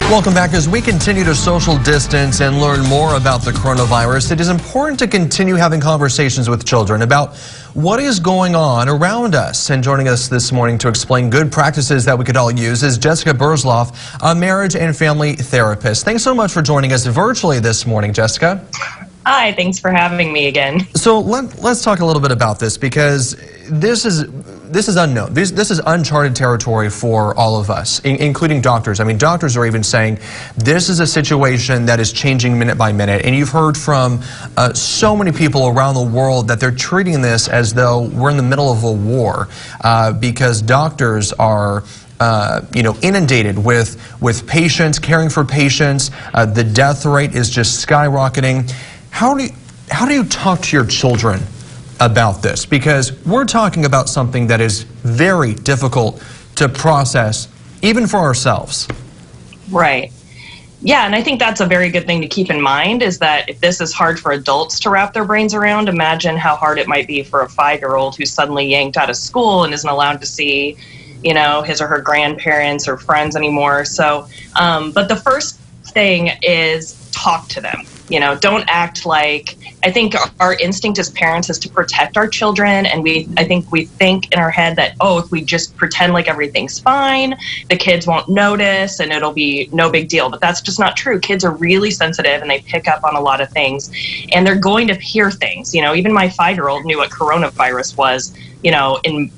Welcome back. As we continue to social distance and learn more about the coronavirus, it is important to continue having conversations with children about what is going on around us. And joining us this morning to explain good practices that we could all use is Jessica Burzloff, a marriage and family therapist. Thanks so much for joining us virtually this morning, Jessica. Hi, thanks for having me again. So let's talk a little bit about this, because this is unknown. This is uncharted territory for all of us, including doctors. I mean, doctors are even saying this is a situation that is changing minute by minute. And you've heard from so many people around the world that they're treating this as though we're in the middle of a war, because doctors are inundated with patients, caring for patients. The death rate is just skyrocketing. How do you talk to your children about this? Because we're talking about something that is very difficult to process, even for ourselves. Right. Yeah, and I think that's a very good thing to keep in mind, is that if this is hard for adults to wrap their brains around, imagine how hard it might be for a 5-year-old who's suddenly yanked out of school and isn't allowed to see, his or her grandparents or friends anymore. So, but the first thing is talk to them. Don't act like, I think our instinct as parents is to protect our children. And I think we think in our head that, if we just pretend like everything's fine, the kids won't notice and it'll be no big deal. But that's just not true. Kids are really sensitive and they pick up on a lot of things, and they're going to hear things. Even my 5-year-old knew what coronavirus was, in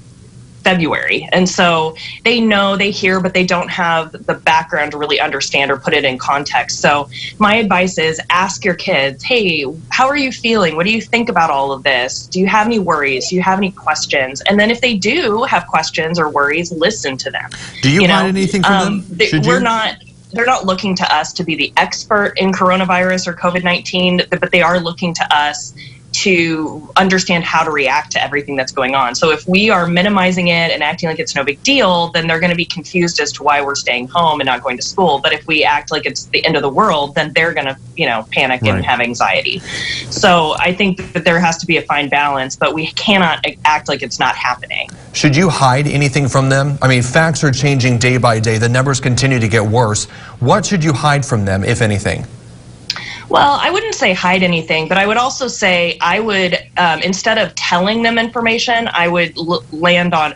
February. And so they know, they hear, but they don't have the background to really understand or put it in context. So my advice is ask your kids, hey, how are you feeling? What do you think about all of this? Do you have any worries? Do you have any questions? And then if they do have questions or worries, listen to them. Do you hide anything from them? They're not looking to us to be the expert in coronavirus or COVID-19, but they are looking to us to understand how to react to everything that's going on. So if we are minimizing it and acting like it's no big deal, then they're going to be confused as to why we're staying home and not going to school. But if we act like it's the end of the world, then they're going to, panic and have anxiety. So I think that there has to be a fine balance, but we cannot act like it's not happening. Should you hide anything from them? I mean, facts are changing day by day. The numbers continue to get worse. What should you hide from them, if anything? Well, I wouldn't say hide anything, but I would also say I would, instead of telling them information, I would land on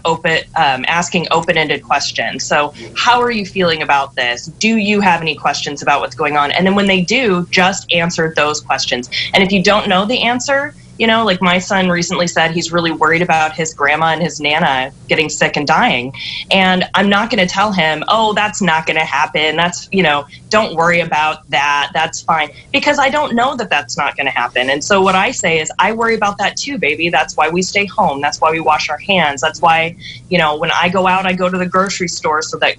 asking open-ended questions. So how are you feeling about this? Do you have any questions about what's going on? And then when they do, just answer those questions. And if you don't know the answer, like my son recently said he's really worried about his grandma and his nana getting sick and dying. And I'm not going to tell him, that's not going to happen. That's, don't worry about that. That's fine. Because I don't know that that's not going to happen. And so what I say is, I worry about that too, baby. That's why we stay home. That's why we wash our hands. That's why, when I go out, I go to the grocery store so that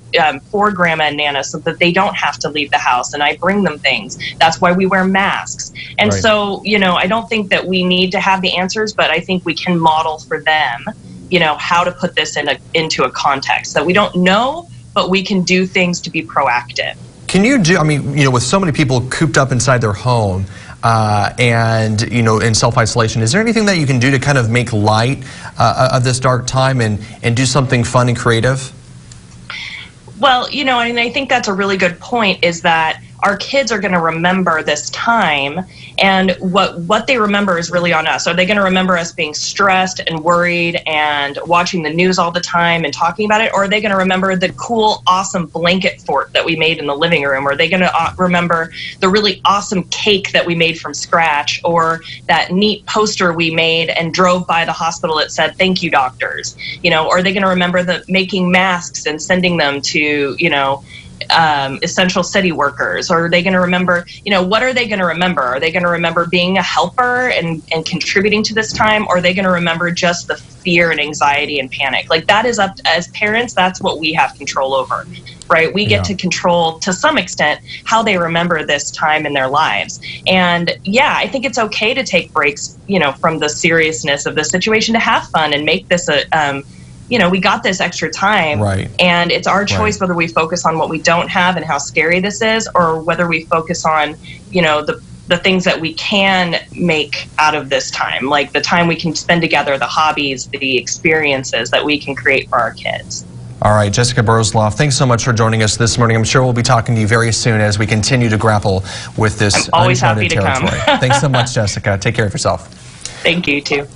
for grandma and nana, so that they don't have to leave the house, and I bring them things. That's why we wear masks. And right. So, I don't think that we need to have the answers, but I think we can model for them, how to put this into a context that we don't know, but we can do things to be proactive. Can you with so many people cooped up inside their home and, in self-isolation, is there anything that you can do to kind of make light of this dark time and do something fun and creative? Well, and I think that's a really good point, is that our kids are going to remember this time, and what they remember is really on us. Are they going to remember us being stressed and worried and watching the news all the time and talking about it? Or are they going to remember the cool, awesome blanket fort that we made in the living room? Or are they going to remember the really awesome cake that we made from scratch, or that neat poster we made and drove by the hospital that said, "Thank you, doctors"? Or are they going to remember making masks and sending them to, essential city workers? Or are they going to remember, what are they going to remember? Are they going to remember being a helper and contributing to this time? Or are they going to remember just the fear and anxiety and panic? Like, that is up to, as parents, that's what we have control over, right? We get to control, to some extent, how they remember this time in their lives. And I think it's okay to take breaks, from the seriousness of the situation, to have fun and make this we got this extra time, right? And it's our choice whether we focus on what we don't have and how scary this is, or whether we focus on, the things that we can make out of this time, like the time we can spend together, the hobbies, the experiences that we can create for our kids. All right, Jessica Burzloff, thanks so much for joining us this morning. I'm sure we'll be talking to you very soon as we continue to grapple with this I'm always happy uncharted to come. territory. Thanks so much, Jessica. Take care of yourself. Thank you, too.